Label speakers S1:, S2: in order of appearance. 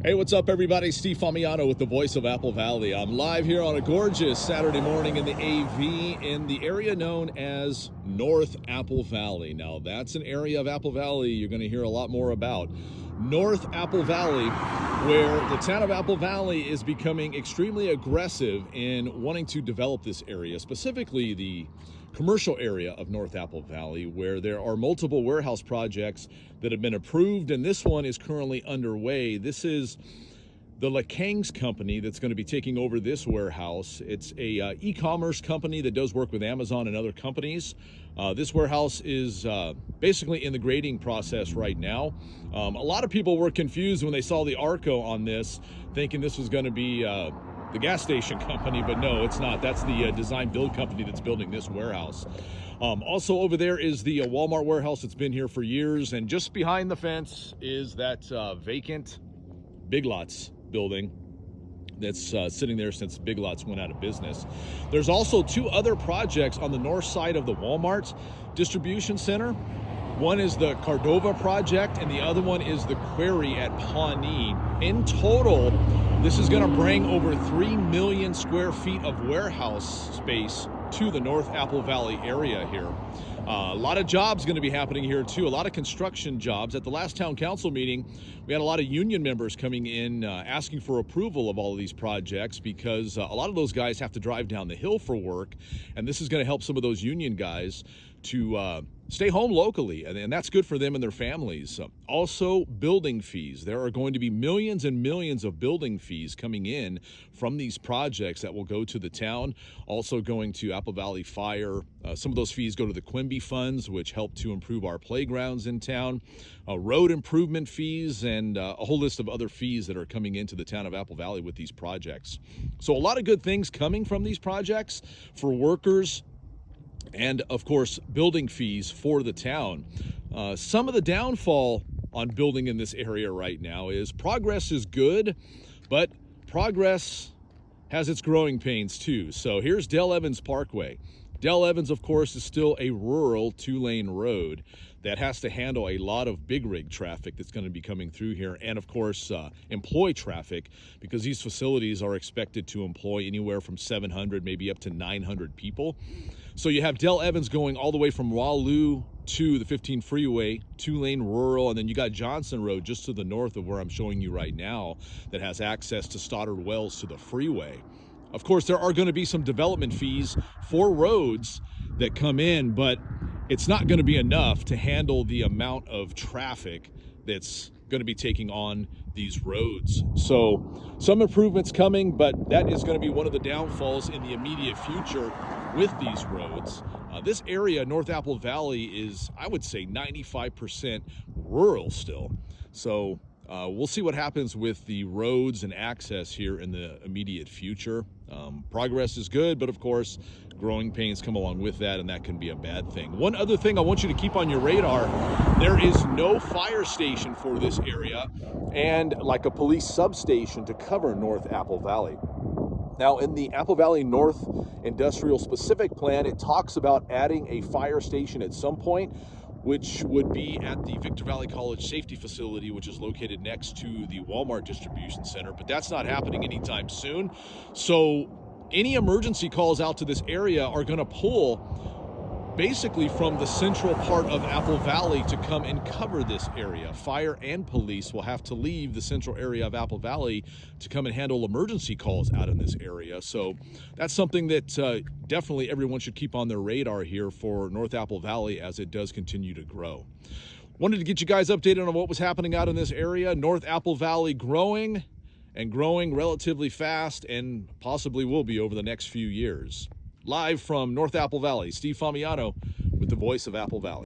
S1: Hey, what's up, everybody? Steve Famiano with the voice of Apple Valley. I'm live here on a gorgeous Saturday morning in the AV in the area known as North Apple Valley. Now, that's an area of Apple Valley you're going to hear a lot more about. North Apple Valley, where the town of Apple Valley is becoming extremely aggressive in wanting to develop this area, specifically the commercial area of North Apple Valley, where there are multiple warehouse projects that have been approved, and this one is currently underway. This is the LeKang's company that's going to be taking over this warehouse. It's a e-commerce company that does work with Amazon and other companies. This warehouse is basically in the grading process right now. A lot of people were confused when they saw the Arco on this, thinking this was going to be the gas station company, but no, it's not. That's the design build company that's building this warehouse. Also over there is the Walmart warehouse that's been here for years, and just behind the fence is that vacant Big Lots building that's sitting there since Big Lots went out of business. There's also two other projects on the north side of the Walmart distribution center. One is the Cordova project, and the other one is the Quarry at Pawnee. In total, this is going to bring over 3 million square feet of warehouse space to the North Apple Valley area here. A lot of jobs going to be happening here too, a lot of construction jobs. At the last town council meeting, we had a lot of union members coming in asking for approval of all of these projects, because a lot of those guys have to drive down the hill for work, and this is going to help some of those union guys to stay home locally, and that's good for them and their families. Also, building fees. There are going to be millions and millions of building fees coming in from these projects that will go to the town, also going to Apple Valley Fire. Some of those fees go to the Quimby funds, which help to improve our playgrounds in town, road improvement fees, and a whole list of other fees that are coming into the town of Apple Valley with these projects. So a lot of good things coming from these projects for workers, and of course building fees for the town. Some of the downfall on building in this area right now is progress is good, but progress has its growing pains too. So here's Dale Evans Parkway. Dale Evans, of course, is still a rural 2-lane road that has to handle a lot of big rig traffic that's going to be coming through here, and of course employee traffic, because these facilities are expected to employ anywhere from 700 maybe up to 900 people. So you have Dale Evans going all the way from Wallu to the 15 freeway, 2-lane rural, and then you got Johnson Road just to the north of where I'm showing you right now that has access to Stoddard Wells to the freeway. Of course, there are going to be some development fees for roads that come in, but it's not going to be enough to handle the amount of traffic that's going to be taking on these roads. So some improvements coming, but that is going to be one of the downfalls in the immediate future with these roads. This area, North Apple Valley, is, I would say, 95% rural still. So we'll see what happens with the roads and access here in the immediate future. Progress is good, but of course, growing pains come along with that, and that can be a bad thing. One other thing I want you to keep on your radar, there is no fire station for this area, and like a police substation to cover North Apple Valley. Now, in the Apple Valley North Industrial Specific Plan, it talks about adding a fire station at some point, which would be at the Victor Valley College Safety Facility, which is located next to the Walmart Distribution Center, but that's not happening anytime soon. So any emergency calls out to this area are going to pull basically from the central part of Apple Valley to come and cover this area. Fire and police will have to leave the central area of Apple Valley to come and handle emergency calls out in this area. So that's something that definitely everyone should keep on their radar here for North Apple Valley as it does continue to grow. Wanted to get you guys updated on what was happening out in this area. North Apple Valley growing, and growing relatively fast, and possibly will be over the next few years. Live from North Apple Valley, Steve Famiano with the voice of Apple Valley.